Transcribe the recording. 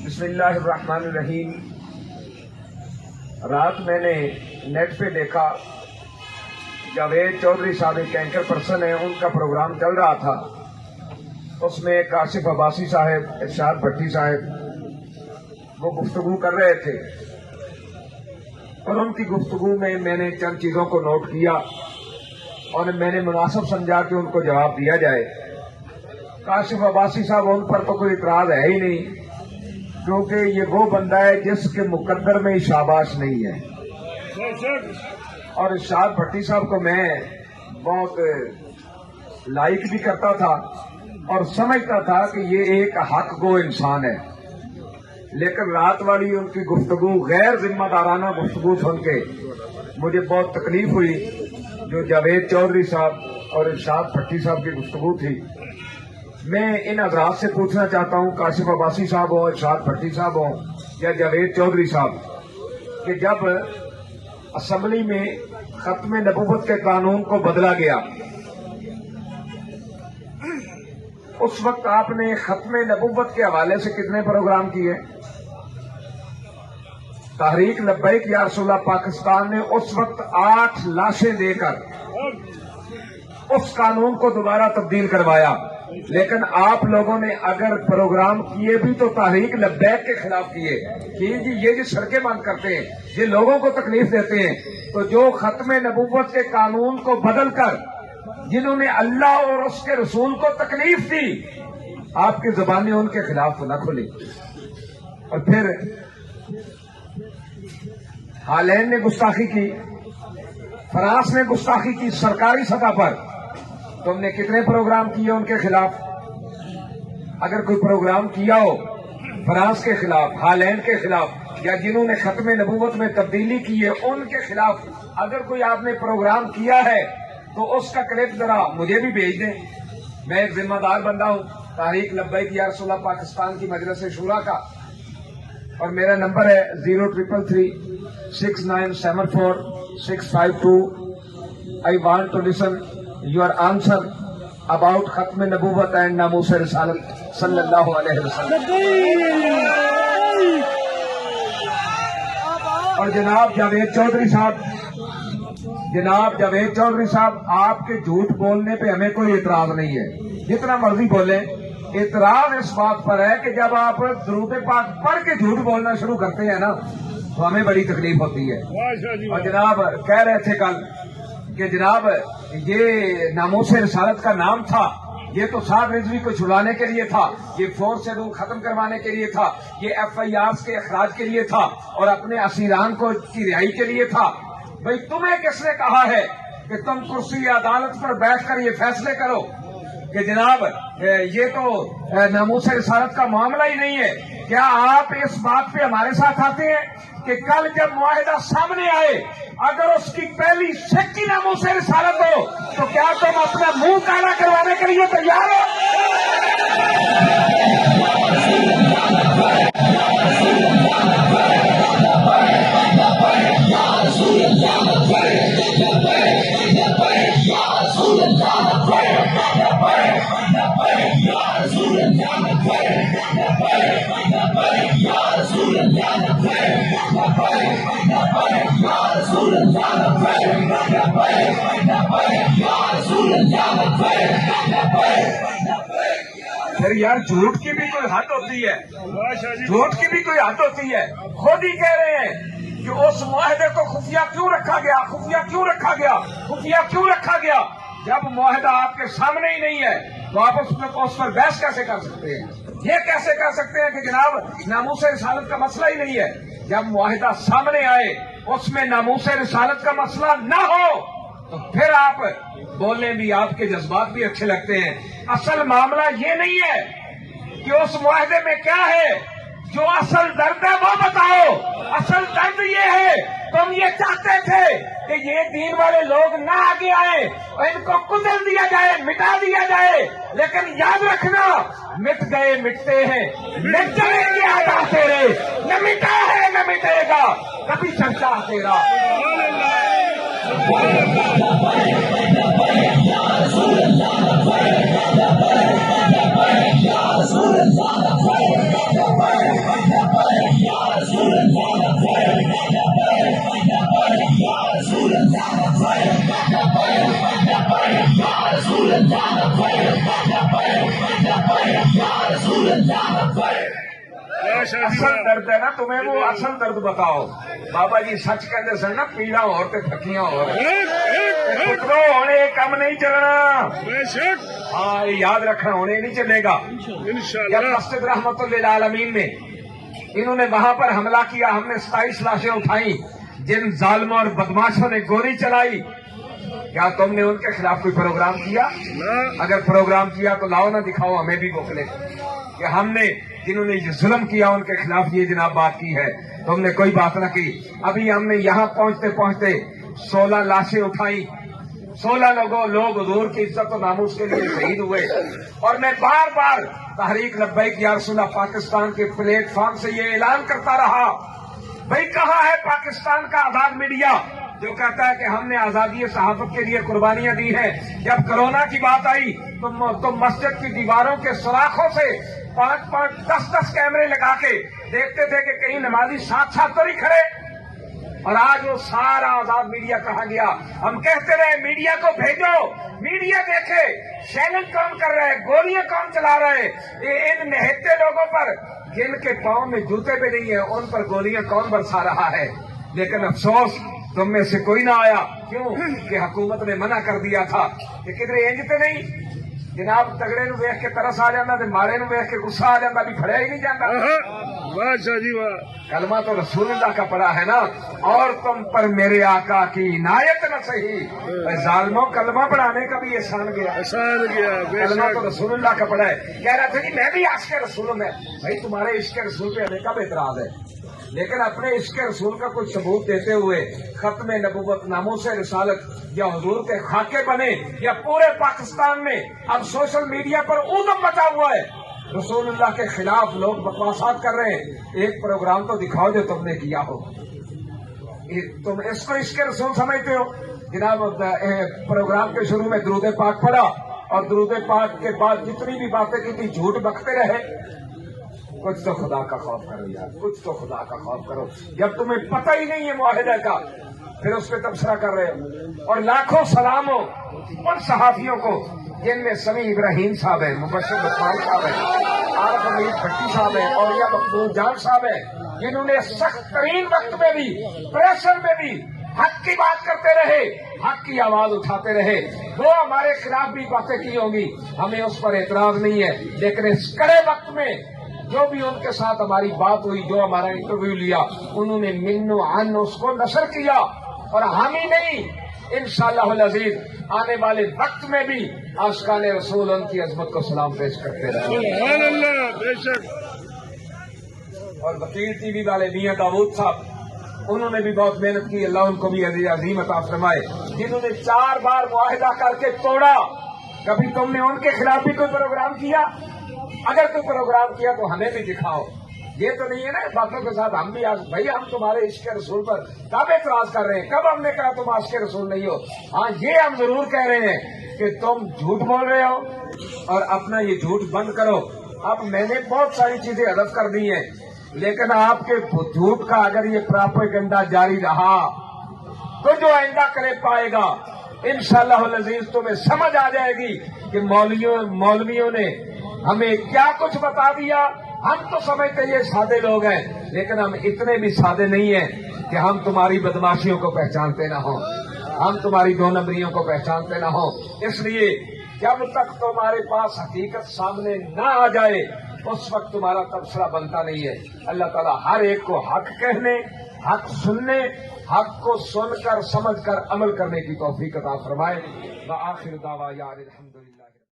بسم اللہ الرحمن الرحیم۔ رات میں نے نیٹ پہ دیکھا جاوید چودھری صاحب ایک اینکر پرسن ہیں، ان کا پروگرام چل رہا تھا۔ اس میں کاشف عباسی صاحب، ارشاد بھٹی صاحب وہ گفتگو کر رہے تھے، اور ان کی گفتگو میں نے چند چیزوں کو نوٹ کیا اور میں نے مناسب سمجھا کہ ان کو جواب دیا جائے۔ کاشف عباسی صاحب، ان پر تو کوئی اعتراض ہے ہی نہیں، کیونکہ یہ وہ بندہ ہے جس کے مقدر میں شاباش نہیں ہے۔ اور ارشاد بھٹی صاحب کو میں بہت لائک بھی کرتا تھا اور سمجھتا تھا کہ یہ ایک حق گو انسان ہے، لیکن رات والی ان کی گفتگو، غیر ذمہ دارانہ گفتگو سن کے مجھے بہت تکلیف ہوئی، جو جاوید چودھری صاحب اور ارشاد بھٹی صاحب کی گفتگو تھی۔ میں ان حضرات سے پوچھنا چاہتا ہوں، کاشف عباسی صاحب ہوں، ارشاد بھٹی صاحب ہوں یا جاوید چودھری صاحب، کہ جب اسمبلی میں ختم نبوت کے قانون کو بدلا گیا، اس وقت آپ نے ختم نبوت کے حوالے سے کتنے پروگرام کیے؟ تحریک لبیک یا رسول اللہ پاکستان نے اس وقت 8 لاشیں دے کر اس قانون کو دوبارہ تبدیل کروایا، لیکن آپ لوگوں نے اگر پروگرام کیے بھی تو تحریک لبیک کے خلاف کیے کہ یہ جو سڑکیں بند کرتے ہیں، یہ لوگوں کو تکلیف دیتے ہیں، تو جو ختم نبوت کے قانون کو بدل کر جنہوں نے اللہ اور اس کے رسول کو تکلیف دی، آپ کی زبانیں ان کے خلاف تو نہ کھلی۔ اور پھر ہالینڈ نے گستاخی کی، فرانس نے گستاخی کی سرکاری سطح پر، تم نے کتنے پروگرام کیے ان کے خلاف؟ اگر کوئی پروگرام کیا ہو فرانس کے خلاف، ہالینڈ کے خلاف، یا جنہوں نے ختم نبوت میں تبدیلی کی ہے ان کے خلاف اگر کوئی آپ نے پروگرام کیا ہے تو اس کا کلپ ذرا مجھے بھی بھیج دیں۔ میں ایک ذمہ دار بندہ ہوں تحریک لبیک یا رسول اللہ پاکستان کی مجلس شورا کا، اور میرا نمبر ہے 0333697465 I want to listen your answer about ختم نبوت and ناموس رسالت صلی اللہ علیہ وسلم۔ اور جناب جاوید چودھری صاحب، آپ کے جھوٹ بولنے پہ ہمیں کوئی اعتراض نہیں ہے، جتنا مرضی بولیں۔ اعتراض اس بات پر ہے کہ جب آپ درود پاک پڑھ کے جھوٹ بولنا شروع کرتے ہیں نا تو ہمیں بڑی تکلیف ہوتی ہے۔ اور جناب کہہ رہے تھے کل کہ جناب یہ ناموس رسالت کا نام تھا، یہ تو سعد رضوی کو چھڑانے کے لیے تھا، یہ فورس شیڈول ختم کروانے کے لیے تھا، یہ FIRs کے اخراج کے لیے تھا، اور اپنے اسیران کو کی رہائی کے لیے تھا۔ بھئی تمہیں کس نے کہا ہے کہ تم کرسی عدالت پر بیٹھ کر یہ فیصلے کرو کہ جناب یہ تو ناموس رسالت کا معاملہ ہی نہیں ہے؟ کیا آپ اس بات پہ ہمارے ساتھ آتے ہیں کہ کل جب معاہدہ سامنے آئے اگر اس کی پہلی شک کی ناموس رسالت ہو تو کیا تم اپنا منہ کالا کروانے کے لیے تیار ہو؟ پھر یار جھوٹ کی بھی کوئی حد ہوتی ہے، جھوٹ کی بھی کوئی حد ہوتی ہے۔ خود ہی کہہ رہے ہیں کہ اس معاہدے کو خفیہ کیوں رکھا گیا؟ جب معاہدہ آپ کے سامنے ہی نہیں ہے تو آپ اس پر بحث کیسے کر سکتے ہیں؟ یہ کیسے کر سکتے ہیں کہ جناب ناموس رسالت کا مسئلہ ہی نہیں ہے؟ جب معاہدہ سامنے آئے اس میں ناموس رسالت کا مسئلہ نہ ہو تو پھر آپ بولنے بھی، آپ کے جذبات بھی اچھے لگتے ہیں۔ اصل معاملہ یہ نہیں ہے کہ اس معاہدے میں کیا ہے، جو اصل درد ہے وہ بتاؤ۔ اصل درد یہ ہے، تم یہ چاہتے تھے کہ یہ دین والے لوگ نہ آگے آئے اور ان کو کچل دیا جائے، مٹا دیا جائے، لیکن یاد رکھنا مٹ گئے مٹتے ہیں، مٹ جائیں گے آدھا تیرے، نہ مٹا ہے نہ مٹے گا کبھی چرچا تیرا۔ رسول اللہ اصل درد ہے نا تمہیں وہ اصل درد بتاؤ بابا جی سچ کہتے سن نا پیڑا اور تھکیاں ہو پترو ہونے کم نہیں چلنا ہاں یہ یاد رکھنا ہونے نہیں چلے گا جب مسجد رحمت للعالمین میں انہوں نے وہاں پر حملہ کیا ہم نے 27 لاشیں اٹھائیں جن ظالموں اور بدماشوں نے گولی چلائی کیا تم نے ان کے خلاف کوئی پروگرام کیا اگر پروگرام کیا تو لاؤ نہ دکھاؤ ہمیں بھی بوکلے کہ ہم نے جنہوں نے یہ ظلم کیا ان کے خلاف یہ جناب بات کی ہے تم نے کوئی بات نہ کی ابھی ہم نے یہاں پہنچتے پہنچتے 16 لاشیں اٹھائی 16 لوگ حضور کی عزت و ناموس کے لیے شہید ہوئے اور میں بار بار تحریک لبیک یا رسول اللہ پاکستان کے پلیٹ فارم سے یہ اعلان کرتا رہا بھائی کہاں ہے پاکستان کا آزاد میڈیا جو کہتا ہے کہ ہم نے آزادی صحافت کے لیے قربانیاں دی ہیں جب کرونا کی بات آئی تو مسجد کی دیواروں کے سوراخوں سے 5-5 10-10 کیمرے لگا کے دیکھتے تھے کہ کہیں نمازی ساتھ تو نہیں کھڑے اور آج وہ سارا آزاد میڈیا کہا گیا ہم کہتے رہے میڈیا کو بھیجو میڈیا دیکھے شیلنگ کون کر رہے گولیاں کون چلا رہے ان نہتے لوگوں پر جن کے پاؤں میں جوتے بھی نہیں ہیں ان پر گولیاں کون برسا رہا ہے لیکن افسوس تم میں سے کوئی نہ آیا کیوں کہ حکومت نے منع کر دیا تھا کہ کدھر انجتے نہیں جناب تگڑے نو ویخ کے ترس آ جانا تے ماڑے نو ویخ کے غصہ آ جانا بھی پھڑیا ہی نہیں جاتا واہ شاہ جی واہ کلمہ تو رسول اللہ کا پڑا ہے نا اور تم پر میرے آقا کی عنایت نہ صحیح ظالموں کلمہ پڑھانے کا بھی احسان گیا کلمہ تو رسول اللہ کا پڑا ہے کہہ رہا تھا جی میں بھی عشق رسول ہوں میں بھائی تمہارے عشق رسول پہ ہمیں کب اعتراض ہے لیکن اپنے عشق رسول کا کوئی ثبوت دیتے ہوئے ختم نبوت ناموس رسالت یا حضور کے خاکے بنے یا پورے پاکستان میں اب سوشل میڈیا پر اودم مچا ہوا ہے رسول اللہ کے خلاف لوگ بکواسات کر رہے ہیں ایک پروگرام تو دکھاؤ جو تم نے کیا ہو تم اس کو عشق رسول سمجھتے ہو جناب پروگرام کے شروع میں درود پاک پڑھا اور درود پاک کے بعد جتنی بھی باتیں کی تھی جھوٹ بکتے رہے کچھ تو خدا کا خوف کرو یار کچھ تو خدا کا خوف کرو جب تمہیں پتہ ہی نہیں ہے معاہدہ کا پھر اس پہ تبصرہ کر رہے ہو اور لاکھوں سلام ہو ان صحافیوں کو جن میں سمیع ابراہیم صاحب ہیں مبشر بسمال صاحب ہیں عارف امیر بھٹی صاحب ہیں اولیاء مقبول جان صاحب ہیں جنہوں نے سخت ترین وقت میں بھی پریشر میں بھی حق کی بات کرتے رہے حق کی آواز اٹھاتے رہے وہ ہمارے خلاف بھی باتیں کی ہوں گی ہمیں اس پر اعتراض نہیں ہے لیکن اس کڑے وقت میں جو بھی ان کے ساتھ ہماری بات ہوئی جو ہمارا انٹرویو لیا انہوں نے من و عن اس کو نشر کیا اور ہم ہی نہیں انشاءاللہ العزیز آنے والے وقت میں بھی عاشقان رسول ان کی عظمت کو سلام پیش کرتے رہے سبحان اللہ بے شک اور وکیل ٹی وی والے میاں داؤد صاحب انہوں نے بھی بہت محنت کی اللہ ان کو بھی عظیم عطا فرمائے جنہوں نے 4 بار معاہدہ کر کے توڑا کبھی تم نے ان کے خلاف بھی کوئی پروگرام کیا اگر کوئی پروگرام کیا تو ہمیں بھی دکھاؤ یہ تو نہیں ہے نا باتوں کے ساتھ ہم بھی بھائی ہم تمہارے عشق رسول پر کب اعتراض کر رہے ہیں کب ہم نے کہا تم عاشق رسول نہیں ہو ہاں یہ ہم ضرور کہہ رہے ہیں کہ تم جھوٹ بول رہے ہو اور اپنا یہ جھوٹ بند کرو اب میں نے بہت ساری چیزیں حذف کر دی ہیں لیکن آپ کے جھوٹ کا اگر یہ پراپیگنڈا جاری رہا تو جو آئندہ کرے پائے گا انشاءاللہ العزیز تمہیں سمجھ آ جائے گی کہ مولویوں نے ہمیں کیا کچھ بتا دیا ہم تو سمجھتے یہ سادے لوگ ہیں لیکن ہم اتنے بھی سادے نہیں ہیں کہ ہم تمہاری بدماشیوں کو پہچانتے نہ ہوں ہم تمہاری 2 نمبریوں کو پہچانتے نہ ہوں اس لیے جب تک تمہارے پاس حقیقت سامنے نہ آ جائے اس وقت تمہارا تبصرہ بنتا نہیں ہے اللہ تعالیٰ ہر ایک کو حق کہنے حق سننے حق کو سن کر سمجھ کر عمل کرنے کی توفیق عطا فرمائے وآخر دعوانا الحمدللہ